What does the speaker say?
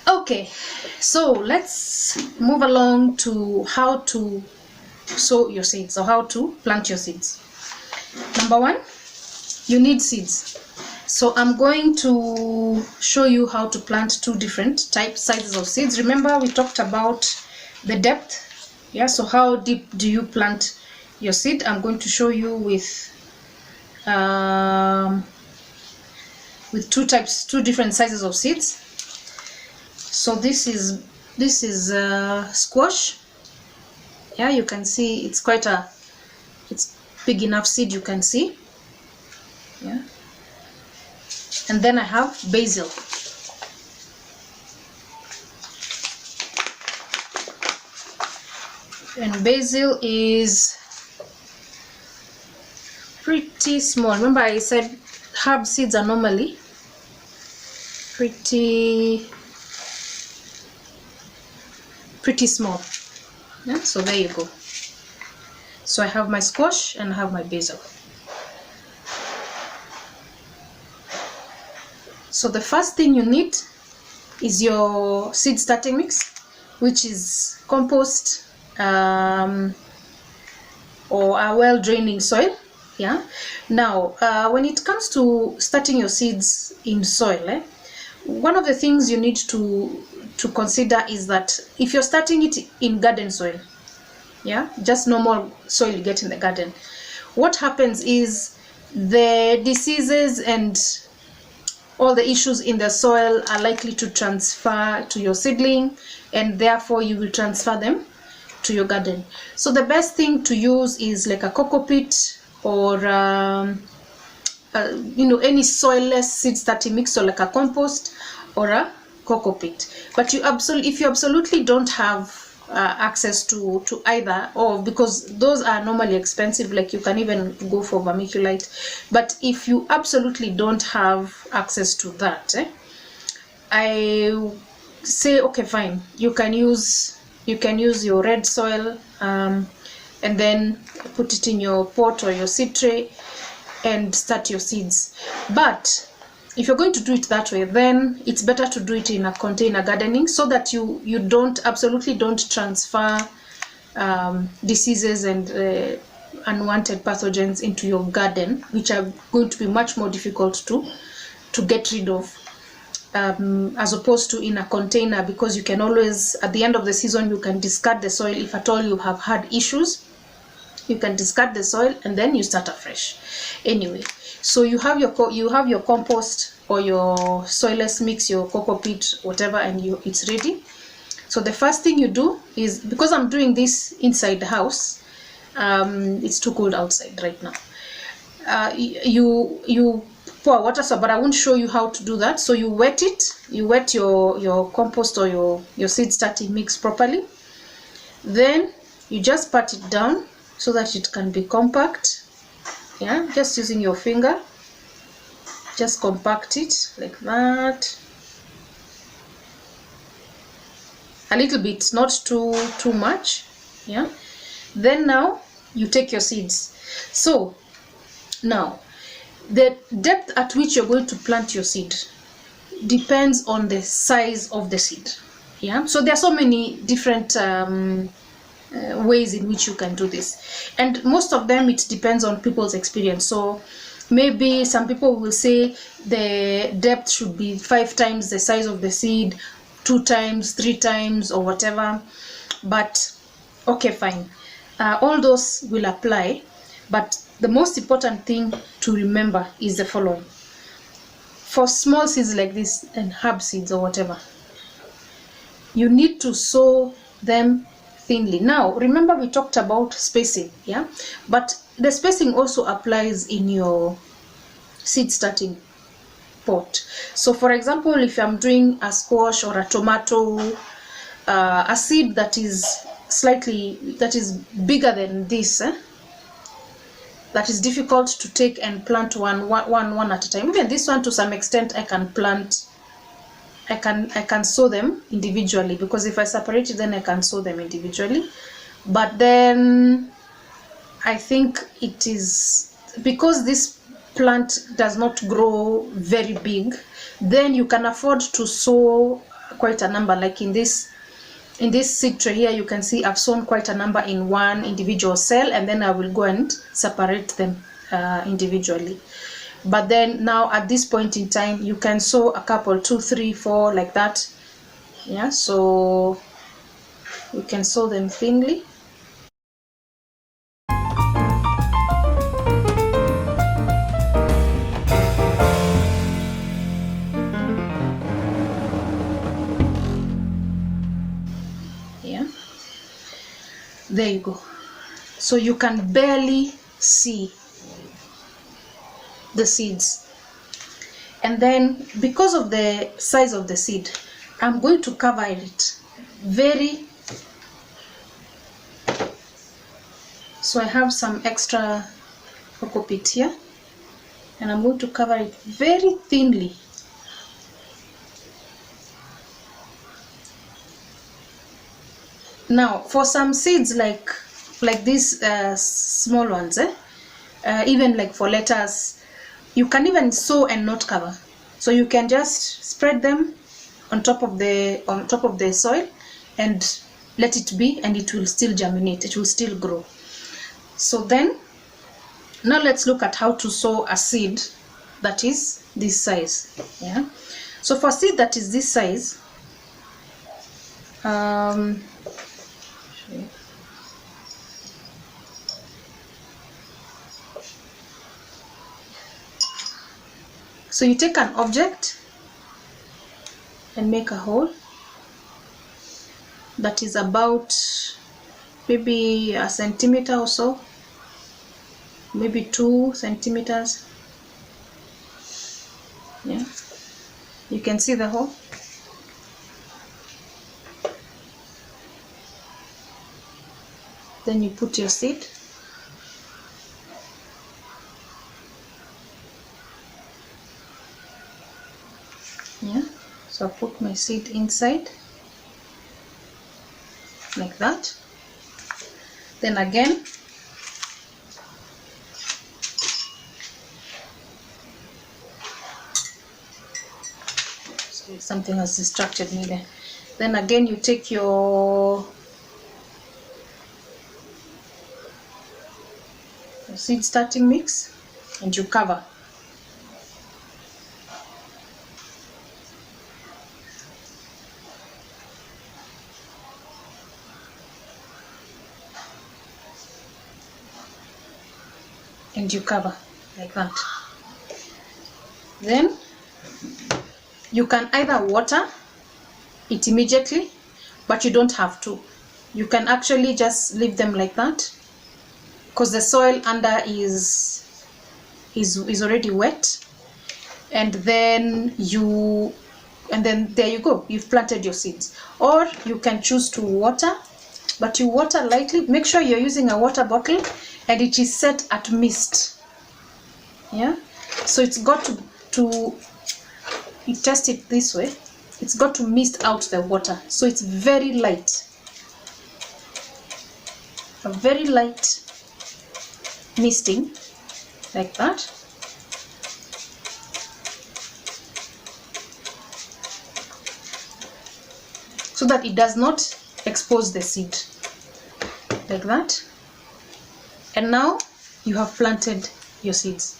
Okay, so let's move along to how to sow your seeds or how to plant your seeds. Number one, you need seeds. So I'm going to show you how to plant two different sizes of seeds. Remember we talked about the depth, yeah? So how deep do you plant your seed? I'm going to show you with two different sizes of seeds. So this is squash. Yeah, you can see it's it's big enough seed, you can see. Yeah. And then I have basil. And basil is pretty small. Remember I said herb seeds are normally pretty small. Yeah, so there you go. So I have my squash and I have my basil. So the first thing you need is your seed starting mix, which is compost or a well draining soil. Yeah. Now when it comes to starting your seeds in soil, one of the things you need to consider is that if you're starting it in garden soil, yeah, just normal soil you get in the garden, what happens is the diseases and all the issues in the soil are likely to transfer to your seedling, and therefore you will transfer them to your garden. So the best thing to use is like a coco pit or any soilless seed starting mix, so like a compost or a coco pit. But if you absolutely don't have access to either, or because those are normally expensive, like you can even go for vermiculite, but if you absolutely don't have access to that, I say okay, fine, you can use your red soil and then put it in your pot or your seed tray and start your seeds. But if you're going to do it that way, then it's better to do it in a container gardening, so that you absolutely don't transfer diseases and unwanted pathogens into your garden, which are going to be much more difficult to get rid of, as opposed to in a container, because you can always, at the end of the season, you can discard the soil. If at all you have had issues, you can discard the soil and then you start afresh. Anyway, so you have your compost or your soilless mix, your coco pit, whatever, and it's ready. So the first thing you do is, because I'm doing this inside the house, it's too cold outside right now, you pour water, but I won't show you how to do that. So you wet your compost or your seed starting mix properly, then you just pat it down so that it can be compact. Yeah, just using your finger, just compact it like that, a little bit, not too much. Yeah, then now you take your seeds. So now the depth at which you're going to plant your seed depends on the size of the seed. Yeah, so there are so many different ways in which you can do this, and most of them, it depends on people's experience. So maybe some people will say the depth should be 5 times the size of the seed, 2 times, 3 times, or whatever. But okay, fine, all those will apply, but the most important thing to remember is the following. For small seeds like this and herb seeds or whatever, you need to sow them thinly. Now remember we talked about spacing, yeah, but the spacing also applies in your seed starting pot. So for example, if I'm doing a squash or a tomato, a seed that is bigger than this, that is difficult to take and plant one at a time. Even this one, to some extent, I can sow them individually, because if I separate it, then I can sow them individually. But then I think it is because this plant does not grow very big, then you can afford to sow quite a number, like in this seed tray here, you can see I've sown quite a number in one individual cell, and then I will go and separate them individually. But then now at this point in time, you can sow a couple, 2, 3, 4, like that. Yeah, so you can sow them thinly. Yeah, there you go. So you can barely see the seeds. And then because of the size of the seed, I'm going to cover it very. So I have some extra cocoa peat here, and I'm going to cover it very thinly. Now for some seeds like these small ones, even like for lettuce, you can even sow and not cover. So you can just spread them on top of the soil and let it be, and it will still germinate, it will still grow. So then now let's look at how to sow a seed that is this size. Yeah, so for seed that is this size, so you take an object and make a hole that is about maybe a centimeter or so, maybe 2 centimeters. Yeah, you can see the hole. Then you put your seed. Yeah, so I put my seed inside like that. Then again, so something has distracted me there. Then again, you take your seed starting mix and you cover. And you cover like that. Then you can either water it immediately, but you don't have to. You can actually just leave them like that, because the soil under is already wet, and then there you go, you've planted your seeds. Or you can choose to water, but you water lightly. Make sure you're using a water bottle and it is set at mist. Yeah, so it's got to you test it this way, it's got to mist out the water, so it's very light, a very light misting like that. So that it does not expose the seed like that. And now you have planted your seeds.